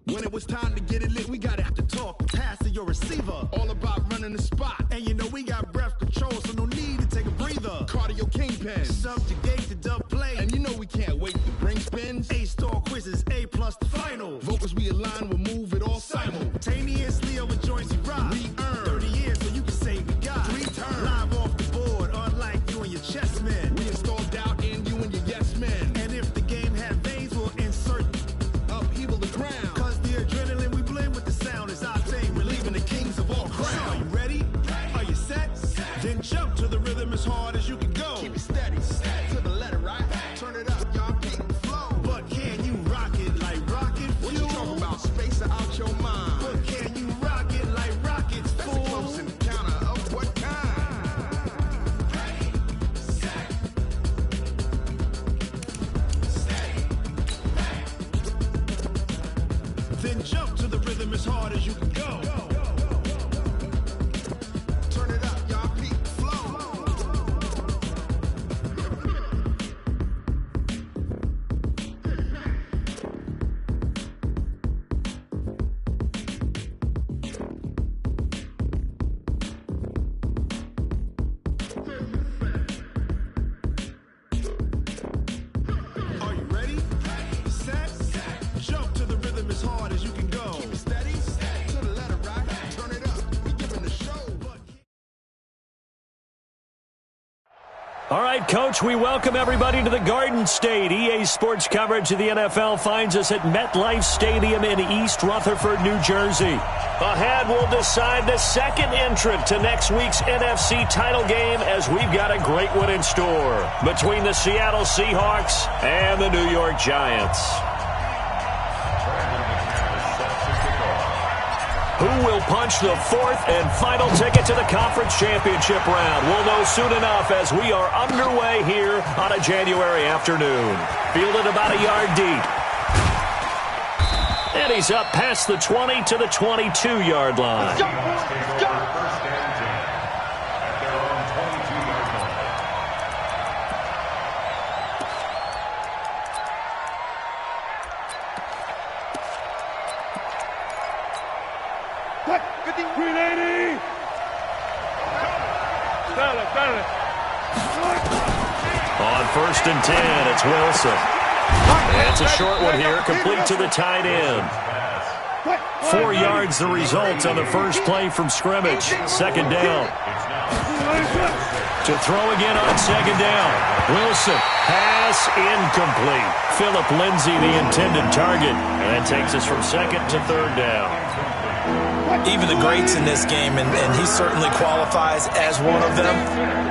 When it was time to get it lit, we got to talk. Pass to your receiver. All about running the spot. And you know we got breath control, so no need to take a breather. Cardio kingpin. Subjugate the dub play. And you know we can't wait to bring spins. A-star quizzes, A+ the final. Vocals we align, we'll move it all simultaneously over joints we rock. We earn 30 years, so you can say we got 3 turns. Live off the board, unlike you and your chess men. We install doubt in you and your yes men. And if the game had veins, we'll insert upheaval the ground. Adrenaline we blend with the sound is our thing, relieving the kings of all crowns. So are you ready? Are you set? Then jump to the rhythm as hard as you can go. Keep it steady, to the letter, right? Turn it up, y'all, keep the flow. But can you rock it like rocket fuel? What you talking about? Space out your mind. But can you rock it like rockets, fool? That's a close encounter of what kind? Ready, set, steady, bang. Then jump to the rhythm as hard as you can go. Turn it up, y'all, peak flow. Are you ready? Set, jump to the rhythm as hard as you can go. Keep it steady, to the letter, right? Turn it up, we giving the show. All right, Coach, we welcome everybody to the Garden State. EA Sports coverage of the NFL finds us at MetLife Stadium in East Rutherford, New Jersey. Ahead, we'll decide the second entrant to next week's NFC title game as we've got a great one in store between the Seattle Seahawks and the New York Giants. Who will punch the fourth and final ticket to the conference championship round? We'll know soon enough as we are underway here on a January afternoon. Fielded about a yard deep. And he's up past the 20 to the 22-yard line. On 1st and 10, it's Wilson. And it's a short one here, complete to the tight end. 4 yards the result on the first play from scrimmage. Second down. To throw again on second down. Wilson, pass incomplete. Phillip Lindsay, the intended target. And that takes us from second to third down. Even the greats in this game, and he certainly qualifies as one of them,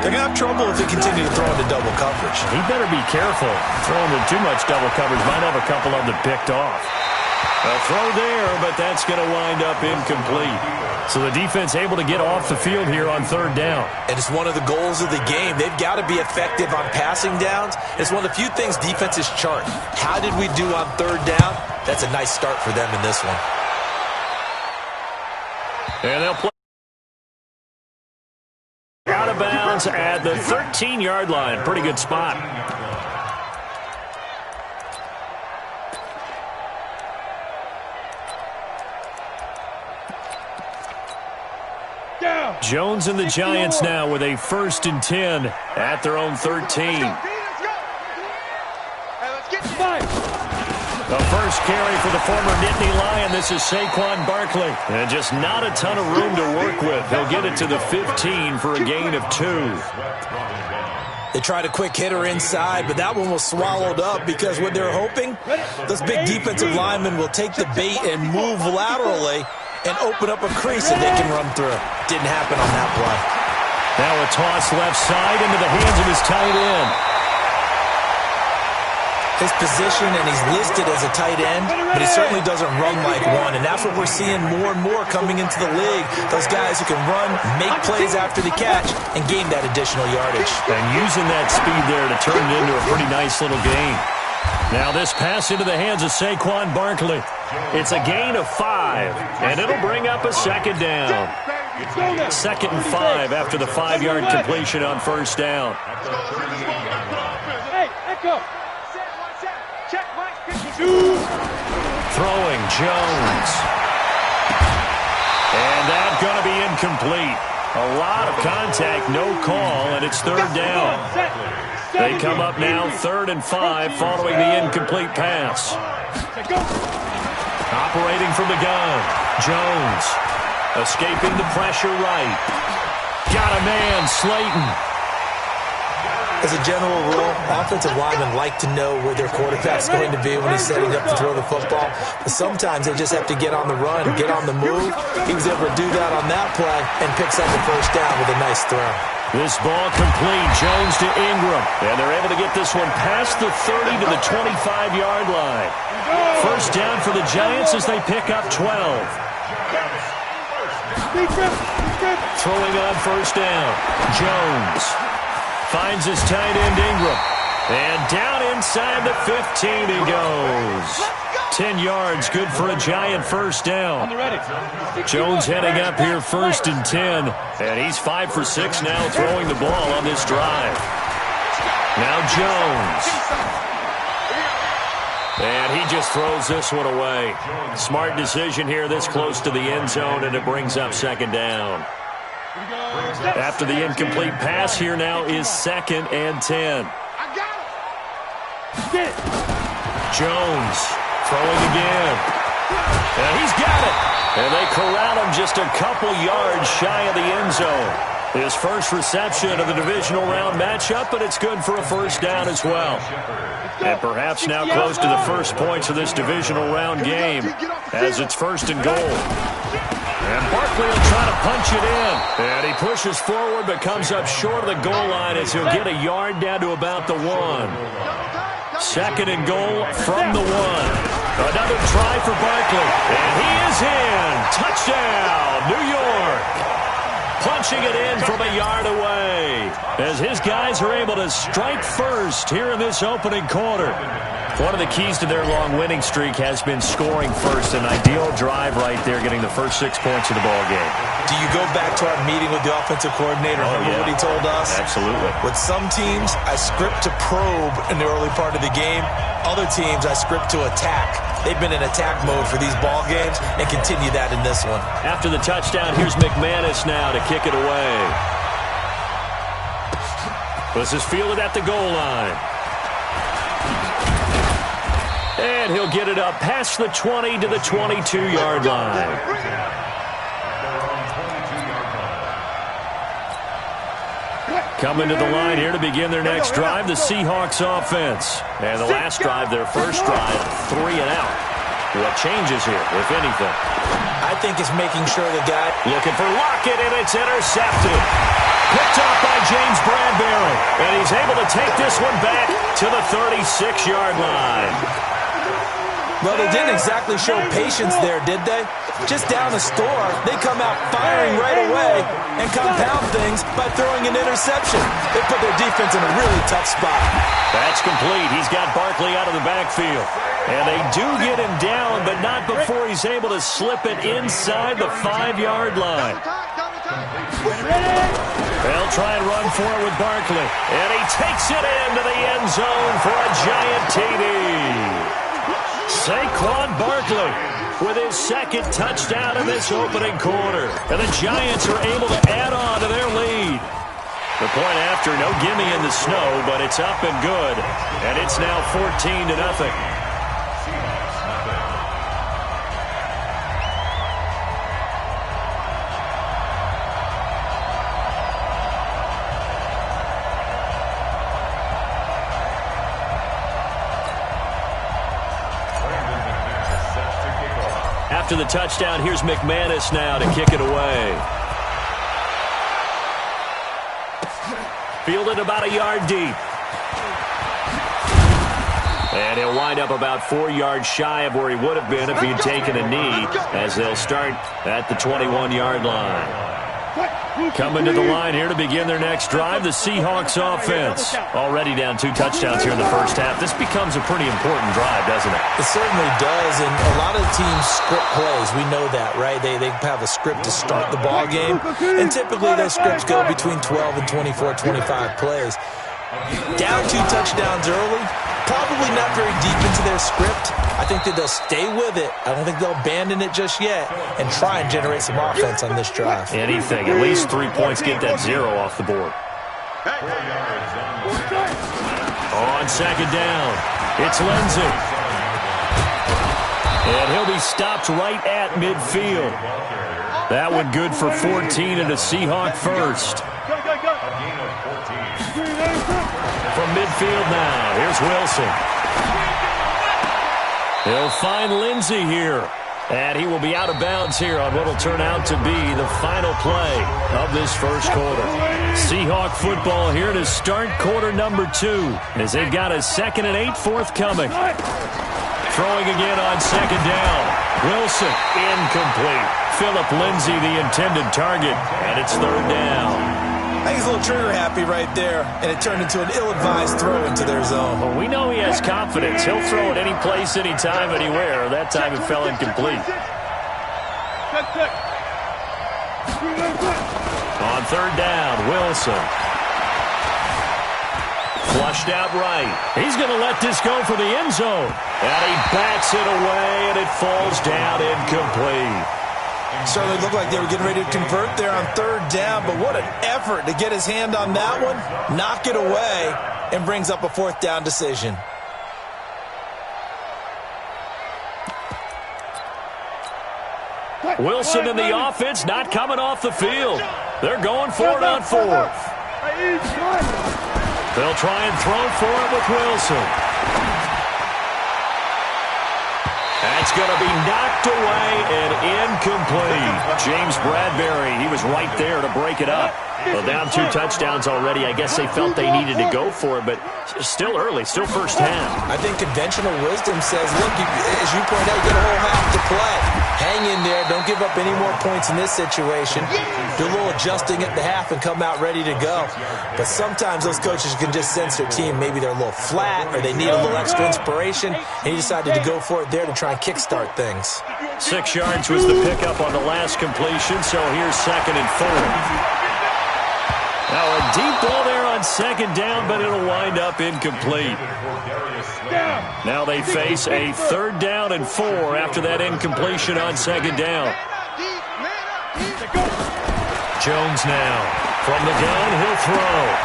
they're going to have trouble if they continue to throw into double coverage. He better be careful. Throwing into too much double coverage might have a couple of them picked off. A throw there, but that's going to wind up incomplete. So the defense able to get off the field here on third down. And it's one of the goals of the game. They've got to be effective on passing downs. It's one of the few things defenses chart. How did we do on third down? That's a nice start for them in this one. And they'll play out of bounds at the 13-yard line. Pretty good spot. Jones and the Giants now with a 1st and 10 at their own 13. The first carry for the former Nittany Lion. This is Saquon Barkley. And just not a ton of room to work with. He'll get it to the 15 for a gain of 2. They tried a quick hitter inside, but that one was swallowed up because what they're hoping, those big defensive linemen will take the bait and move laterally and open up a crease that they can run through. Didn't happen on that play. Now a toss left side into the hands of his tight end. His position, and he's listed as a tight end, but he certainly doesn't run like one, and that's what we're seeing more and more coming into the league. Those guys who can run, make plays after the catch, and gain that additional yardage. And using that speed there to turn it into a pretty nice little gain. Now this pass into the hands of Saquon Barkley. It's a gain of 5, and it'll bring up a second down. 2nd and 5 after the 5-yard completion on first down. Hey, echo. Throwing, Jones. And that's going to be incomplete. A lot of contact, no call, and it's third down. They come up now 3rd and 5 following the incomplete pass. Operating from the gun, Jones. Escaping the pressure right. Got a man, Slayton. As a general rule, offensive linemen like to know where their quarterback's going to be when he's setting up to throw the football. But sometimes they just have to get on the run, get on the move. He was able to do that on that play and picks up a first down with a nice throw. This ball complete. Jones to Ingram. And they're able to get this one past the 30 to the 25-yard line. First down for the Giants as they pick up 12. Throwing on first down. Jones finds his tight end Ingram. And down inside the 15 he goes. 10 yards, good for a Giant first down. Jones heading up here 1st and 10. And he's 5 for 6 now throwing the ball on this drive. Now Jones. And he just throws this one away. Smart decision here this close to the end zone, and it brings up 2nd down. After the incomplete pass, here now is 2nd and 10. Jones throwing again. And he's got it. And they corral him just a couple yards shy of the end zone. His first reception of the divisional round matchup, but it's good for a first down as well. And perhaps now close to the first points of this divisional round game as it's 1st and goal. And Barkley will try to punch it in. And he pushes forward but comes up short of the goal line as he'll get a yard down to about the 1. 2nd and goal from the 1. Another try for Barkley. And he is in. Touchdown, New York. Punching it in from a yard away as his guys are able to strike first here in this opening quarter. One of the keys to their long winning streak has been scoring first. An ideal drive right there, getting the first 6 points of the ball game. Do you go back to our meeting with the offensive coordinator? Remember what he told us? Absolutely. With some teams, I script to probe in the early part of the game. Other teams, I script to attack. They've been in attack mode for these ball games and continue that in this one. After the touchdown, here's McManus now to kick it away. This is fielded at the goal line. And he'll get it up past the 20 to the 22-yard line. Coming to the line here to begin their next drive, the Seahawks offense. And the last drive, their first drive, 3 and out. What changes here, if anything? I think it's making sure the guy... Looking for Lockett, and it's intercepted. Picked off by James Bradbury. And he's able to take this one back to the 36-yard line. Well, they didn't exactly show patience there, did they? Just down the store, they come out firing right away and compound things by throwing an interception. They put their defense in a really tough spot. That's complete. He's got Barkley out of the backfield. And they do get him down, but not before he's able to slip it inside the 5-yard line. They'll try and run for it with Barkley. And he takes it into the end zone for a Giant TD. Saquon Barkley with his 2nd touchdown in this opening quarter. And the Giants are able to add on to their lead. The point after, no gimme in the snow, but it's up and good. And it's now 14-0. After the touchdown, here's McManus now to kick it away. Fielded about a yard deep. And he'll wind up about 4 yards shy of where he would have been if he had taken a knee, as they'll start at the 21-yard line. Coming to the line here to begin their next drive, the Seahawks offense. Already down 2 touchdowns here in the first half. This becomes a pretty important drive, doesn't it? It certainly does, and a lot of teams script plays. We know that, right? They have a script to start the ball game, and typically those scripts go between 12 and 24, 25 plays. Down 2 touchdowns early, probably not very deep into their script. I I think that they'll stay with it. I don't think they'll abandon it just yet and try and generate some offense on this drive. Anything. At least 3 points, get that 0 off the board. On second down, it's Lindsey. And he'll be stopped right at midfield. That one good for 14 and a Seahawk first. From midfield now, here's Wilson. He'll find Lindsey here. And he will be out of bounds here on what will turn out to be the final play of this first quarter. Seahawk football here to start quarter number 2 as they've got a 2nd and 8 forthcoming. Throwing again on second down. Wilson, incomplete. Philip Lindsey, the intended target, and it's 3rd down. I think he's a little trigger happy right there, and it turned into an ill-advised throw into their zone. Well, we know he has confidence. He'll throw it any place, anytime, anywhere. That time it fell incomplete. On 3rd down, Wilson. Flushed out right. He's going to let this go for the end zone. And he bats it away, and it falls down incomplete. Certainly looked like they were getting ready to convert there on 3rd down, but what an effort to get his hand on that one, knock it away, and brings up a 4th down decision. Wilson and the offense not coming off the field. They're going for it on 4th. They'll try and throw for it with Wilson. That's going to be knocked away and incomplete. James Bradbury, he was right there to break it up. Well, down 2 touchdowns already. I guess they felt they needed to go for it, but still early, still first half. I think conventional wisdom says, look, as you point out, you get a whole half to play. Hang in there. Don't give up any more points in this situation. Do a little adjusting at the half and come out ready to go. But sometimes those coaches can just sense their team. Maybe they're a little flat or they need a little extra inspiration, and he decided to go for it there to try and kickstart things. 6 yards was the pickup on the last completion, so here's 2nd and 4. Now a deep ball there on 2nd down, but it'll wind up incomplete. Now they face a 3rd down and 4 after that incompletion on 2nd down. Jones now. From the gun, he'll throw.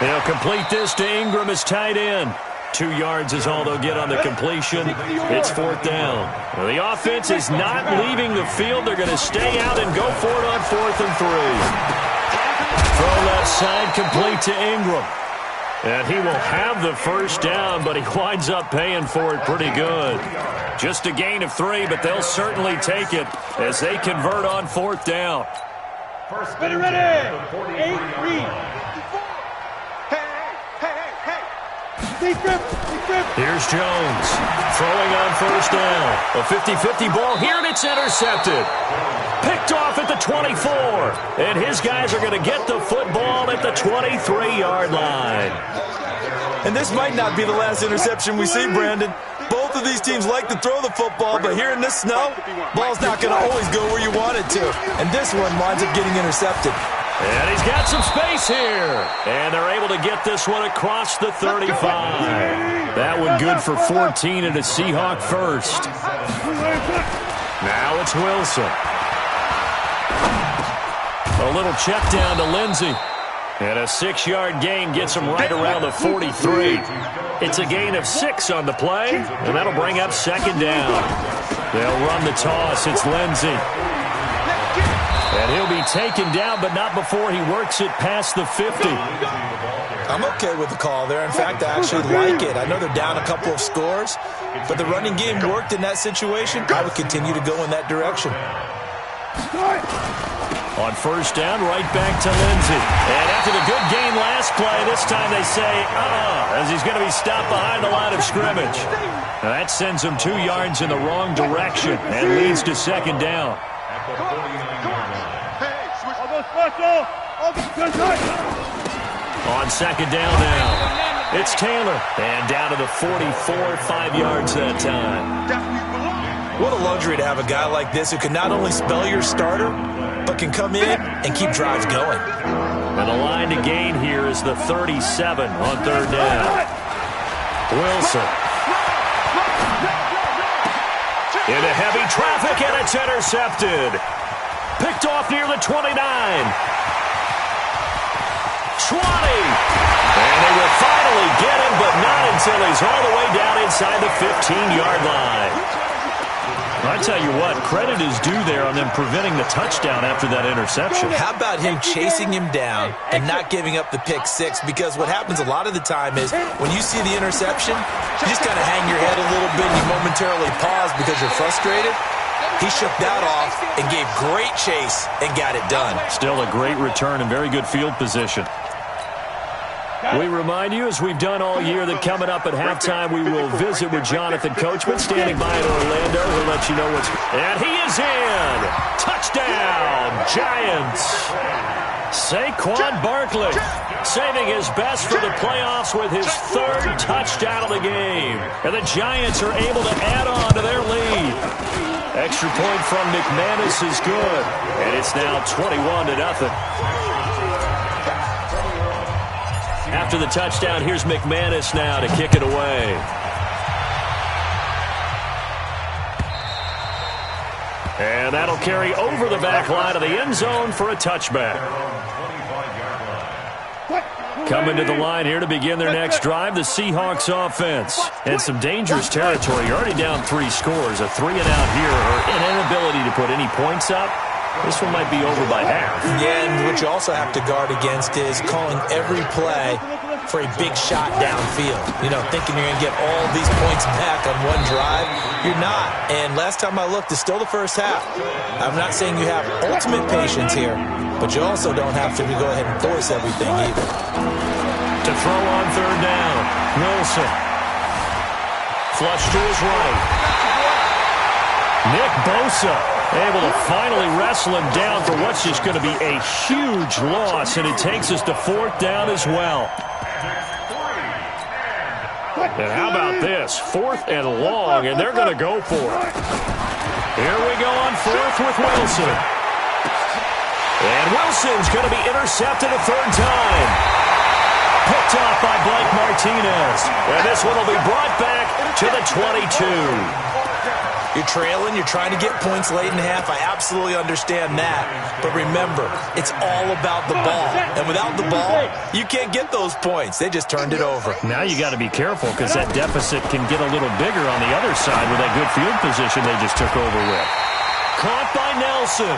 He'll complete this to Ingram as tight end. 2 yards is all they'll get on the completion. It's 4th down. Well, the offense is not leaving the field. They're going to stay out and go for it on 4th and 3. Throw left side, complete to Ingram. And he will have the first down, but he winds up paying for it pretty good. Just a gain of 3, but they'll certainly take it as they convert on 4th down. Ready, ready. 8, read. Here's Jones throwing on 1st down. A 50-50 ball here, and it's intercepted. Picked off at the 24. And his guys are going to get the football at the 23-yard line. And this might not be the last interception we see, Brandon. Both of these teams like to throw the football, but here in this snow, ball's not going to always go where you want it to. And this one winds up getting intercepted. And he's got some space here. And they're able to get this one across the 35. That one good for 14 and a Seahawk first. Now it's Wilson. A little check down to Lindsey. And a 6-yard gain gets him right around the 43. It's a gain of 6 on the play, and that'll bring up 2nd down. They'll run the toss. It's Lindsey. And he'll be taken down, but not before he works it past the 50. I'm okay with the call there. In fact, I actually like it. I know they're down a couple of scores, but the running game worked in that situation. I would continue to go in that direction. On 1st down, right back to Lindsey. And after the good gain last play, this time they say, as he's going to be stopped behind the line of scrimmage. Now that sends him 2 yards in the wrong direction and leads to 2nd down. On 2nd down now, it's Taylor. And down to the 44, 5 yards that time. What a luxury to have a guy like this who can not only spell your starter, but can come in and keep drives going. And the line to gain here is the 37 on 3rd down. Wilson. Into heavy traffic, and it's intercepted. Picked off near the 29. 20. And they will finally get him, but not until he's all the way down inside the 15-yard line. I tell you what, credit is due there on them preventing the touchdown after that interception. How about him chasing him down and not giving up the pick six? Because what happens a lot of the time is when you see the interception, you just kind of hang your head a little bit and you momentarily pause because you're frustrated. He shook that off and gave great chase and got it done. Still a great return and very good field position. We remind you, as we've done all year, that coming up at halftime, we will visit with Jonathan Coachman, standing by in Orlando. He'll let you know what's... And he is in! Touchdown, Giants! Saquon Barkley saving his best for the playoffs with his third touchdown of the game. And the Giants are able to add on to their lead. Extra point from McManus is good. And it's now 21-0. After the touchdown, here's McManus now to kick it away. And that'll carry over the back line of the end zone for a touchback. Coming to the line here to begin their next drive, the Seahawks offense. And some dangerous territory. You're already down 3 scores. A 3-and-out here, or an inability to put any points up. This one might be over by half. Yeah, and what you also have to guard against is calling every play for a big shot downfield. You know, thinking you're going to get all these points back on one drive. You're not. And last time I looked, it's still the first half. I'm not saying you have ultimate patience here, but you also don't have to go ahead and force everything either. To throw on third down, Wilson. Flush to his right. Nick Bosa able to finally wrestle him down for what's just going to be a huge loss, and it takes us to 4th down as well. And how about this? 4th and long, and they're going to go for it. Here we go on 4th with Wilson. And Wilson's going to be intercepted a 3rd time. Picked off by Blake Martinez. And this one will be brought back to the 22. You're trailing, you're trying to get points late in half. I absolutely understand that. But remember, it's all about the ball. And without the ball, you can't get those points. They just turned it over. Now you got to be careful because that deficit can get a little bigger on the other side with that good field position they just took over with. Caught by Nelson.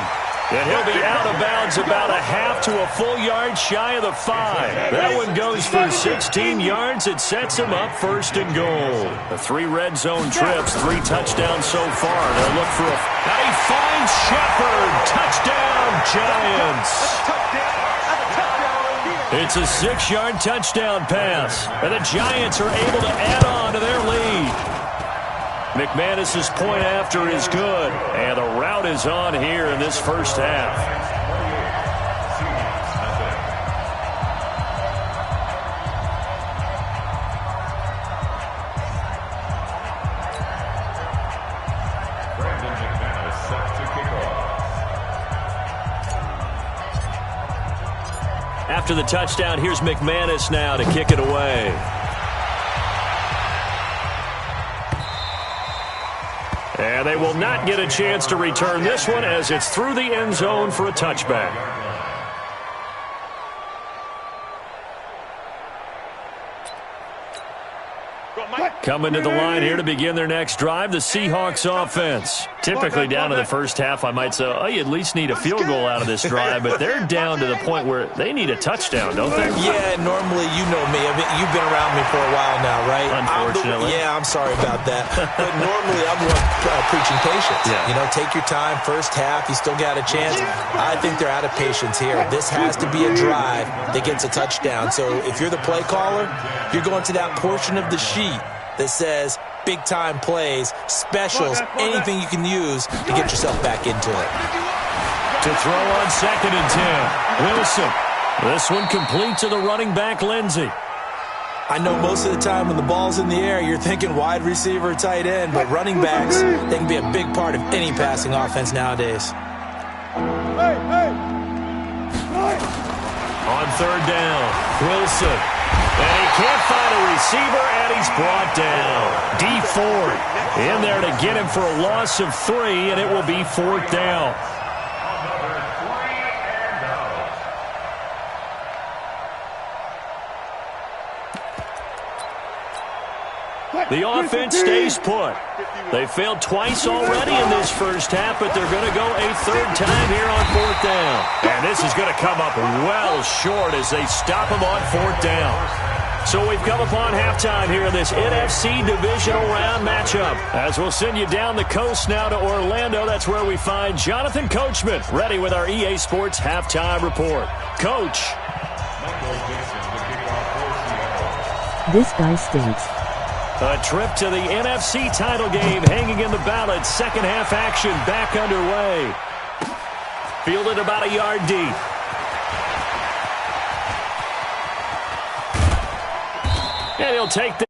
And he'll be out of bounds about a half to a full yard shy of the 5. That one goes for 16 yards. It sets him up 1st and goal. The 3 red zone trips, 3 touchdowns so far. They'll look for a... And he finds Shepard. Touchdown, Giants. It's a 6-yard touchdown pass. And the Giants are able to add on to their lead. McManus's point after is good, and the route is on here in this first half. After the touchdown, here's McManus now to kick it away. And they will not get a chance to return this one as it's through the end zone for a touchback. Coming to the line here to begin their next drive, the Seahawks offense. Typically down to the first half, I might say, oh, you at least need a field goal out of this drive, but they're down to the point where they need a touchdown, don't they? Yeah, normally, you know me. I mean, you've been around me for a while now, right? Unfortunately. I'm sorry about that. But normally, I'm the one preaching patience. Yeah. You know, take your time, first half, you still got a chance. I think they're out of patience here. This has to be a drive that gets a touchdown. So if you're the play caller, you're going to that portion of the sheet that says big-time plays, specials, anything you can use to get yourself back into it. To throw on 2nd and 10, Wilson. This one complete to the running back, Lindsey. I know most of the time when the ball's in the air, you're thinking wide receiver, tight end, but running backs, they can be a big part of any passing offense nowadays. On 3rd down, Wilson. And he can't find a receiver, and he's brought down. D Ford In there to get him for a loss of 3, and it will be 4th down. The offense stays put. They failed twice already in this first half, but they're going to go a 3rd time here on 4th down. And this is going to come up well short as they stop him on 4th down. So we've come upon halftime here in this NFC Divisional Round matchup. As we'll send you down the coast now to Orlando, that's where we find Jonathan Coachman, ready with our EA Sports Halftime Report. Coach. This guy stinks. A trip to the NFC title game hanging in the balance. Second half action back underway. Fielded about a yard deep. And he'll take the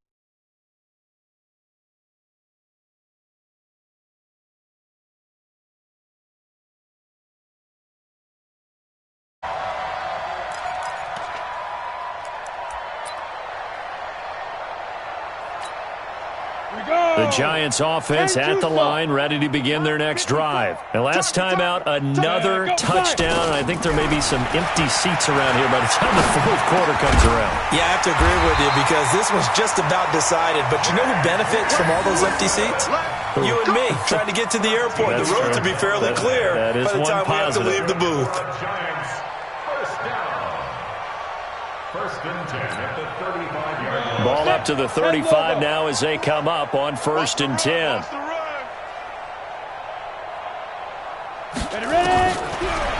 Giants offense at the line, ready to begin their next drive. And last time out, another touchdown. And I think there may be some empty seats around here by the time the 4th quarter comes around. Yeah, I have to agree with you because this was just about decided. But you know who benefits from all those empty seats? You and me, trying to get to the airport. The road to be fairly clear by the time we have to leave the booth. First and 10 at the 35-yard line. Ball up to the 35 now as they come up on 1st and 10.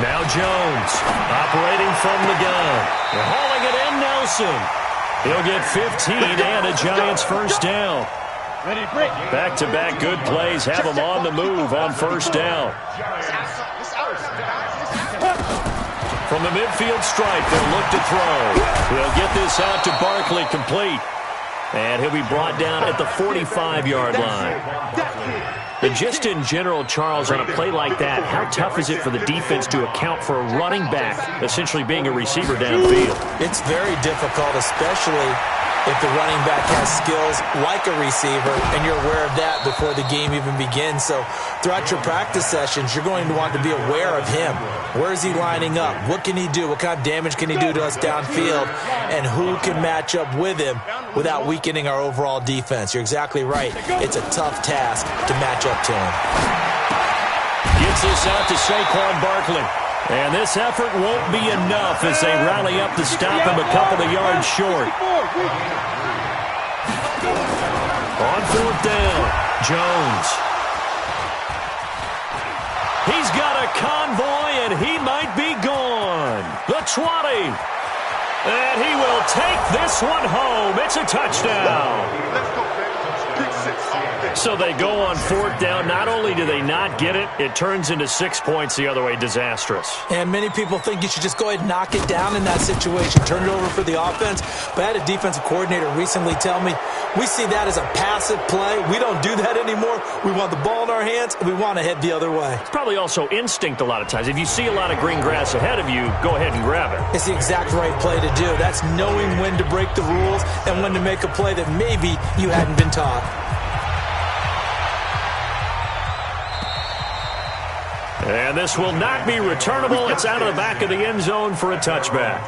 Now Jones operating from the gun. They're hauling it in, Nelson. He'll get 15 and a Giants 1st down. Back-to-back good plays have them on the move on 1st down. From the midfield stripe, they'll look to throw. They'll get this out to Barkley, complete. And he'll be brought down at the 45-yard line. And just in general, Charles, on a play like that, how tough is it for the defense to account for a running back essentially being a receiver downfield? It's very difficult, especially if the running back has skills like a receiver, and you're aware of that before the game even begins. So throughout your practice sessions, you're going to want to be aware of him. Where is he lining up? What can he do? What kind of damage can he do to us downfield? And who can match up with him without weakening our overall defense? You're exactly right. It's a tough task to match up to him. Gets this out to Saquon Barkley. And this effort won't be enough as they rally up to stop him a couple of yards short. On 4th down, Jones. He's got a convoy, and he might be gone. The 20. And he will take this one home. It's a touchdown. So they go on 4th down. Not only do they not get it, it turns into 6 points the other way. Disastrous. And many people think you should just go ahead and knock it down in that situation, turn it over for the offense. But I had a defensive coordinator recently tell me, we see that as a passive play. We don't do that anymore. We want the ball in our hands, and we want to head the other way. It's probably also instinct a lot of times. If you see a lot of green grass ahead of you, go ahead and grab it. It's the exact right play to do. That's knowing when to break the rules and when to make a play that maybe you hadn't been taught. And this will not be returnable. It's out of the back of the end zone for a touchback.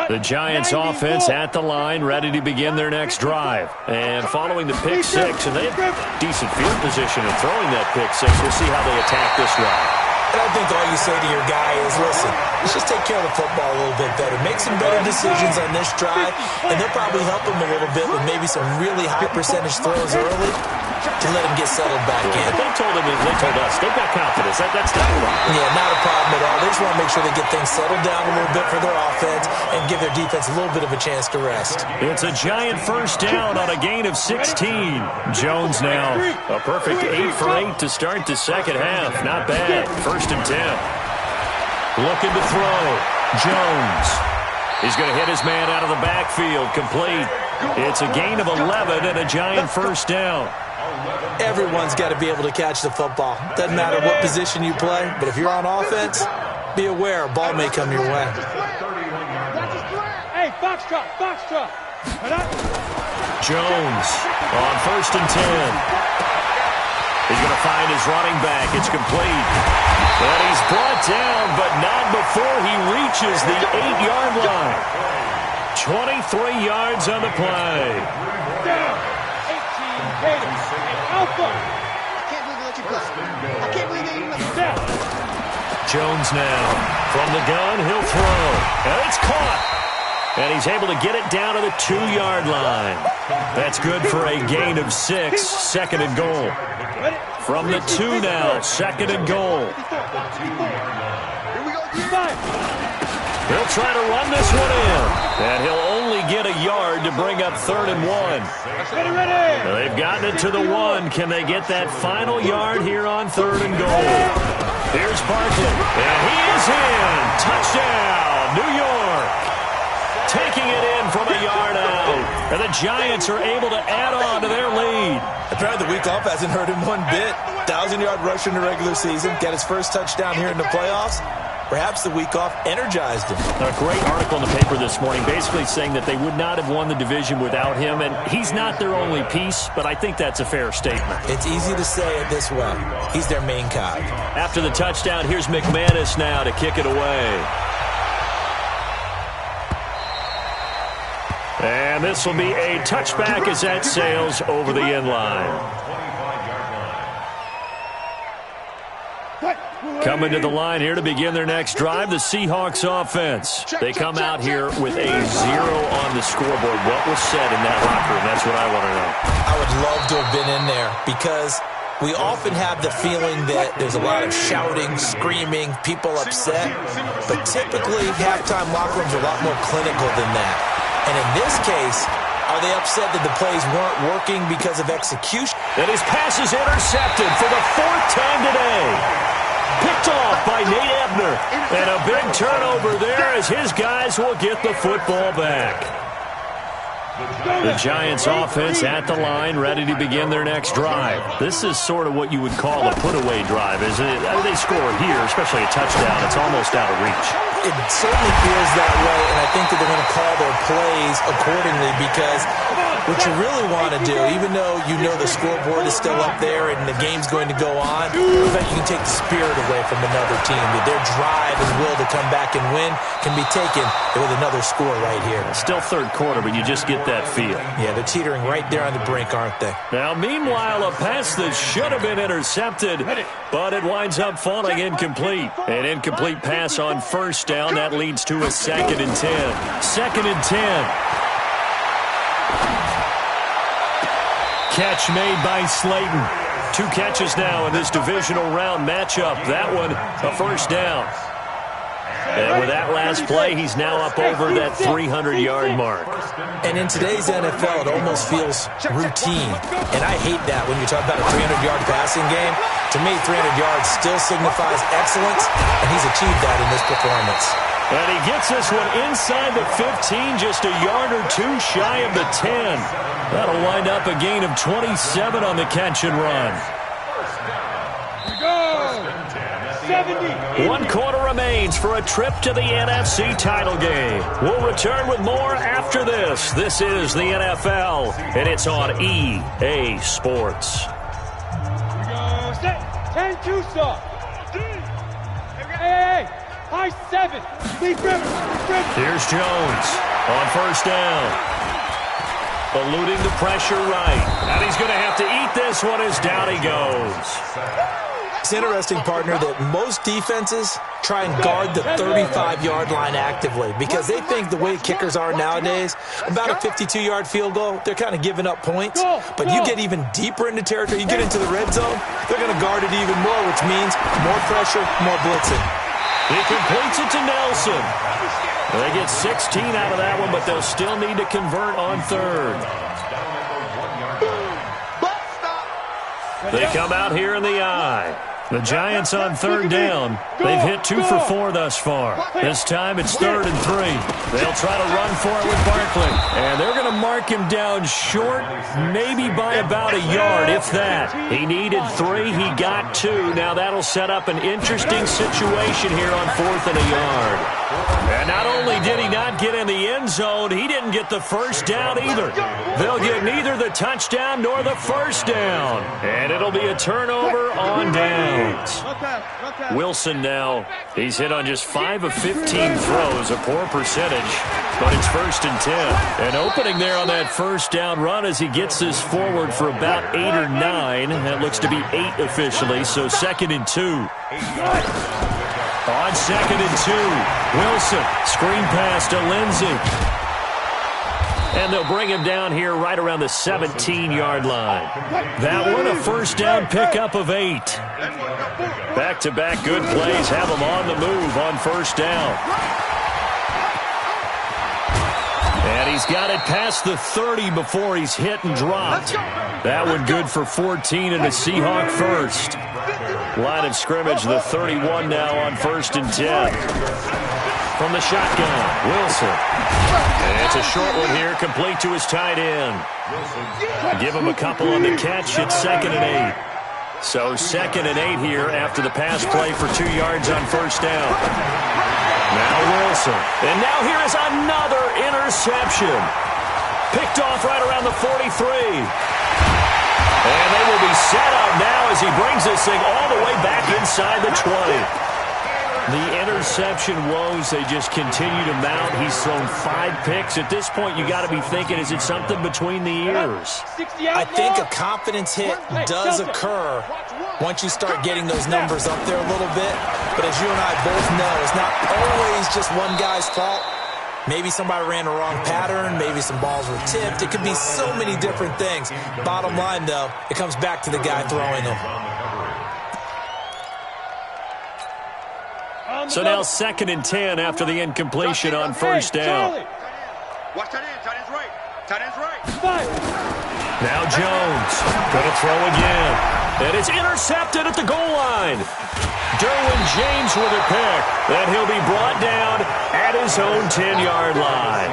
The Giants offense at the line, ready to begin their next drive. And following the pick six, and they have decent field position in throwing that pick six. We'll see how they attack this drive. And I think all you say to your guy is, listen, let's just take care of the football a little bit better. Make some better decisions on this drive, and they'll probably help him a little bit with maybe some really high percentage throws early to let him get settled back in. They told us, they've got confidence. That's not a problem. Yeah, not a problem at all. They just want to make sure they get things settled down a little bit for their offense and give their defense a little bit of a chance to rest. It's a Giant 1st down on a gain of 16. Jones now a perfect 8 for 8 to start the second half. Not bad. 1st and 10. Looking to throw. Jones. He's going to hit his man out of the backfield. Complete. It's a gain of 11 and a Giant 1st down. Everyone's got to be able to catch the football. Doesn't matter what position you play, but if you're on offense, be aware a ball may come your way. Hey, box drop. Jones on 1st and 10. He's going to find his running back. It's complete. And he's brought down, but not before he reaches the 8-yard line. 23 yards on the play. Down. 18, Gator. Alpha. I can't believe they let you play. I can't believe they even let you Down. Jones now. From the gun, he'll throw. And it's caught. And he's able to get it down to the 2-yard line. That's good for a gain of 6. 2nd and goal. From the 2 now, 2nd and goal. He'll try to run this one in. And he'll only get a yard to bring up 3rd and 1. They've gotten it to the 1. Can they get that final yard here on 3rd and goal? Here's Barkley. And he is in. Touchdown, New York. Taking it in from a yard out. And the Giants are able to add on to their lead. Apparently the week off hasn't hurt him one bit. 1,000-yard rush in the regular season. Got his first touchdown here in the playoffs. Perhaps the week off energized him. A great article in the paper this morning basically saying that they would not have won the division without him. And he's not their only piece, but I think that's a fair statement. It's easy to say it this way. He's their main cog. After the touchdown, here's McManus now to kick it away. And this will be a touchback as that sails over the end line. Coming to the line here to begin their next drive, the Seahawks offense. They come out here with a 0 on the scoreboard. What was said in that locker room? That's what I want to know. I would love to have been in there because we often have the feeling that there's a lot of shouting, screaming, people upset. But typically, halftime locker rooms are a lot more clinical than that. And in this case, are they upset that the plays weren't working because of execution? And his pass is intercepted for the 4th time today. Picked off by Nate Ebner. And a big turnover there as his guys will get the football back. The Giants offense at the line, ready to begin their next drive. This is sort of what you would call a put-away drive, isn't it? They score here, especially a touchdown. It's almost out of reach. It certainly feels that way, and I think that they're going to call their plays accordingly because what you really want to do, even though you know the scoreboard is still up there and the game's going to go on, in fact, you can take the spirit away from another team. That their drive and will to come back and win can be taken with another score right here. Still 3rd quarter, but you just get that feel. Yeah, they're teetering right there on the brink, aren't they? Now, meanwhile, a pass that should have been intercepted, but it winds up falling incomplete. An incomplete pass on 1st down. That leads to a 2nd and 10. 2nd and 10. Catch made by Slayton. 2 catches now in this divisional round matchup. That one, a 1st down. And with that last play, he's now up over that 300-yard mark. And in today's NFL, it almost feels routine. And I hate that when you talk about a 300-yard passing game. To me, 300 yards still signifies excellence, and he's achieved that in this performance. And he gets this one inside the 15, just a yard or 2 shy of the 10. That'll wind up a gain of 27 on the catch and run. 1 quarter remains for a trip to the NFC title game. We'll return with more after this. This is the NFL, and it's on EA Sports. 10-2 stop. Hey, high 7. Lead river. Here's Jones on 1st down. Eluding the pressure right. And he's going to have to eat this one as down he goes. It's interesting, partner, that most defenses try and guard the 35-yard line actively because they think the way kickers are nowadays, about a 52-yard field goal, they're kind of giving up points. But you get even deeper into territory, you get into the red zone, they're going to guard it even more, which means more pressure, more blitzing. He completes it to Nelson. They get 16 out of that one, but they'll still need to convert on 3rd. They come out here in the I. The Giants on third down. They've hit 2 for 4 thus far. This time it's 3rd and 3. They'll try to run for it with Barkley. And they're going to mark him down short, maybe by about a yard, if that. He needed 3. He got 2. Now that'll set up an interesting situation here on 4th and a yard. And not only did he not get in the end zone, he didn't get the first down either. They'll get neither the touchdown nor the first down. And it'll be a turnover on downs. Wilson now, he's hit on just 5 of 15 throws, a poor percentage, but it's 1st and 10. And opening there on that first down run as he gets this forward for about 8 or 9. That looks to be 8 officially, so 2nd and 2. On 2nd and 2, Wilson, screen pass to Lindsey. And they'll bring him down here right around the 17-yard line. That one, a first down pickup of 8. Back-to-back good plays have him on the move on first down. And he's got it past the 30 before he's hit and dropped. That one good for 14 and a Seahawk first. Line of scrimmage, the 31 now on 1st and 10. From the shotgun, Wilson. And it's a short one here, complete to his tight end. Give him a couple on the catch. It's 2nd and 8. So 2nd and 8 here after the pass play for 2 yards on first down. Now Wilson. And now here is another interception. Picked off right around the 43. And they will be set up now as he brings this thing all the way back inside the 20. The interception woes, they just continue to mount. He's thrown 5 picks. At this point, you got to be thinking, is it something between the ears? I think a confidence hit does occur once you start getting those numbers up there a little bit. But as you and I both know, it's not always just one guy's fault. Maybe somebody ran the wrong pattern. Maybe some balls were tipped. It could be so many different things. Bottom line, though, it comes back to the guy throwing them. So now 2nd and 10 after the incompletion on first down. Watch tight end. Tight end's right. Tight end's right. Now Jones going to throw again. And it's intercepted at the goal line. Derwin James with a pick. And he'll be brought down at his own 10-yard line.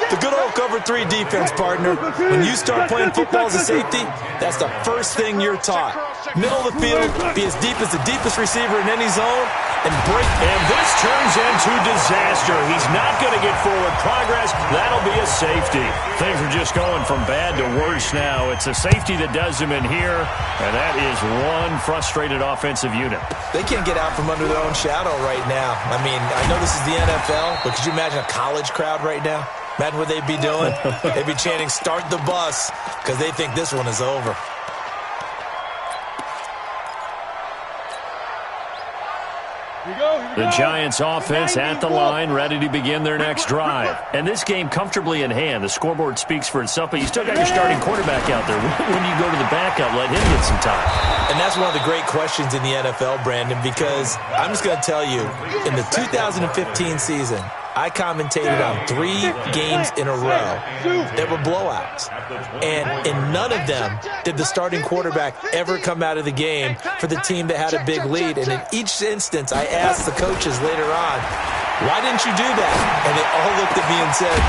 The good old cover 3 defense, partner. When you start playing football as a safety, that's the first thing you're taught. Middle of the field, be as deep as the deepest receiver in any zone, and break. And this turns into disaster. He's not going to get forward progress. That'll be a safety. Things are just going from bad to worse now. It's a safety that does him in here, and that is one frustrated offensive unit. They can't get out from under their own shadow right now. I mean, I know this is the NFL, but could you imagine a college crowd right now? Imagine what they'd be doing. They'd be chanting, "Start the bus," because they think this one is over. The Giants offense at the line, ready to begin their next drive. And this game comfortably in hand. The scoreboard speaks for itself, but you still got your starting quarterback out there. When you go to the backup, let him get some time. And that's one of the great questions in the NFL, Brandon, because I'm just going to tell you, in the 2015 season, I commentated on 3 games in a row that were blowouts. And in none of them did the starting quarterback ever come out of the game for the team that had a big lead. And in each instance, I asked the coaches later on, why didn't you do that? And they all looked at me and said,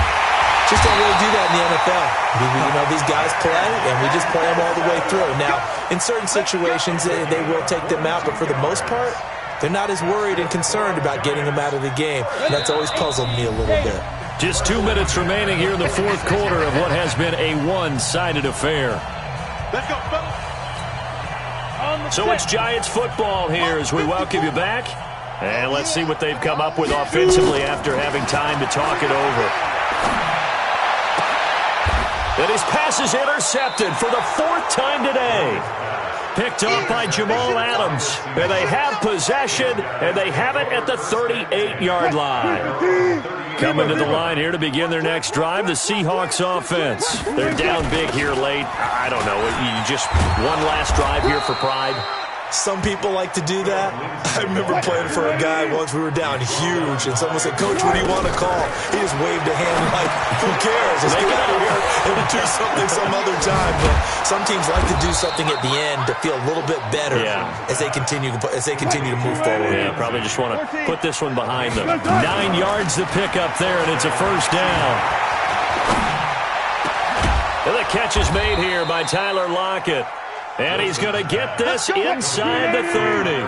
just don't really do that in the NFL. You know, these guys play, and we just play them all the way through. Now, in certain situations, they will take them out, but for the most part, they're not as worried and concerned about getting them out of the game. And that's always puzzled me a little bit. Just 2 minutes remaining here in the fourth quarter of what has been a one-sided affair. Let's go, So it's Giants football here as we welcome you back. And let's see what they've come up with offensively after having time to talk it over. And his pass is intercepted for the 4th time today. Picked up by Jamal Adams. And they have possession, and they have it at the 38-yard line. Coming to the line here to begin their next drive, the Seahawks offense. They're down big here late. I don't know. You just one last drive here for pride. Some people like to do that. I remember playing for a guy once. We were down huge, and someone said, "Coach, what do you want to call?" He just waved a hand like, "Who cares? Let's get out of here and do something some other time." But some teams like to do something at the end to feel a little bit better as they continue to move forward. Yeah, probably just want to put this one behind them. 9 yards to pick up there, and it's a first down. And the catch is made here by Tyler Lockett. And he's going to get this inside the 30.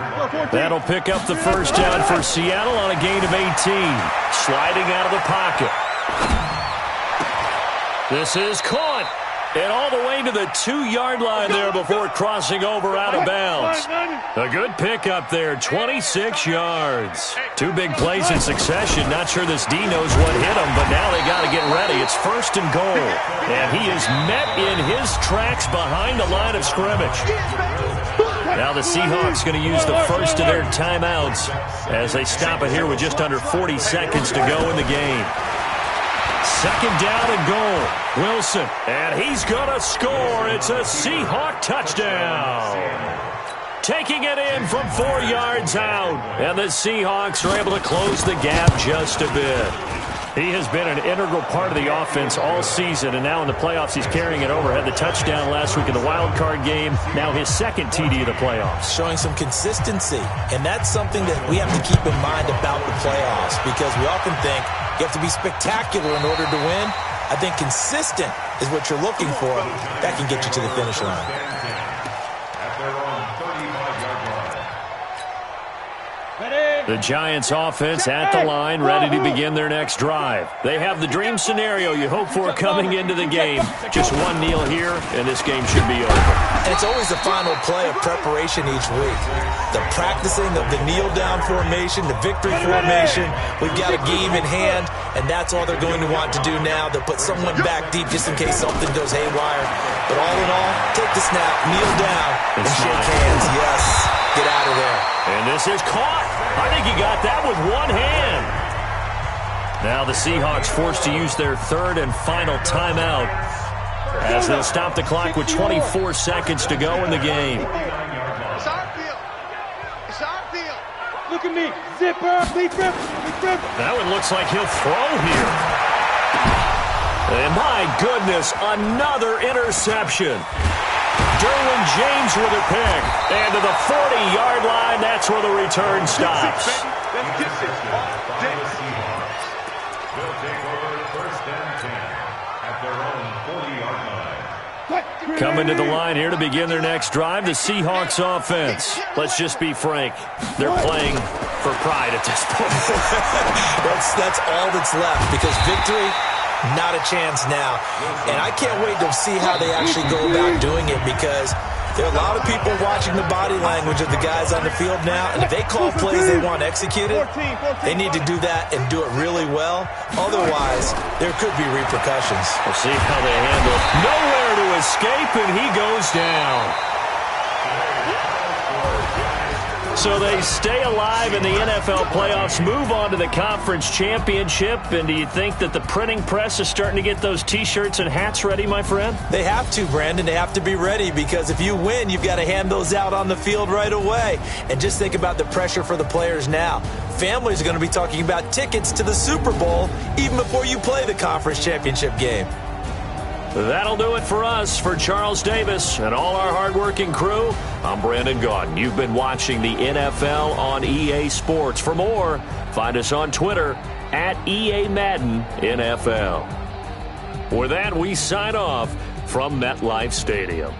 That'll pick up the first down for Seattle on a gain of 18. Sliding out of the pocket. This is caught. And all the way to the 2-yard line there before crossing over out of bounds. A good pickup there, 26 yards. 2 big plays in succession. Not sure this D knows what hit him, but now they got to get ready. It's first and goal. And he is met in his tracks behind the line of scrimmage. Now the Seahawks going to use the first of their timeouts as they stop it here with just under 40 seconds to go in the game. Second down and goal. Wilson, and he's going to score. It's a Seahawk touchdown. Taking it in from 4 yards out. And the Seahawks are able to close the gap just a bit. He has been an integral part of the offense all season, and now in the playoffs he's carrying it over. Had the touchdown last week in the wild card game. Now his second TD of the playoffs. Showing some consistency, and that's something that we have to keep in mind about the playoffs, because we often think you have to be spectacular in order to win. I think consistent is what you're looking for. That can get you to the finish line. The Giants offense at the line, ready to begin their next drive. They have the dream scenario you hope for coming into the game. Just one kneel here, and this game should be over. And it's always the final play of preparation each week. The practicing of the kneel-down formation, the victory formation. We've got a game in hand, and that's all they're going to want to do now. They'll put someone back deep just in case something goes haywire. But all in all, take the snap, kneel down, and shake hands. Yes, get out of there. And this is caught. I think he got that with one hand. Now the Seahawks forced to use their third and final timeout as they'll stop the clock with 24 seconds to go in the game. It's our field. It's our field. Look at me. Zipper. Leap rip. That one looks like he'll throw here. And my goodness, another interception. Derwin James with a pick. And to the 40-yard line, that's where the return stops. They'll take over first and 10 at their own 40-yard line. Coming to the line here to begin their next drive, the Seahawks offense. Let's just be frank. They're playing for pride at this point. That's all that's left, because victory, not a chance now. And I can't wait to see how they actually go about doing it, because there are a lot of people watching the body language of the guys on the field now, and if they call plays they want executed, they need to do that and do it really well. Otherwise, there could be repercussions. We'll see how they handle it. Nowhere to escape, and he goes down. So they stay alive in the NFL playoffs, move on to the conference championship. And do you think that the printing press is starting to get those T-shirts and hats ready, my friend? They have to, Brandon. They have to be ready, because if you win, you've got to hand those out on the field right away. And just think about the pressure for the players now. Families are going to be talking about tickets to the Super Bowl even before you play the conference championship game. That'll do it for us. For Charles Davis and all our hardworking crew, I'm Brandon Gaudin. You've been watching the NFL on EA Sports. For more, find us on Twitter at EA Madden NFL. With that, we sign off from MetLife Stadium.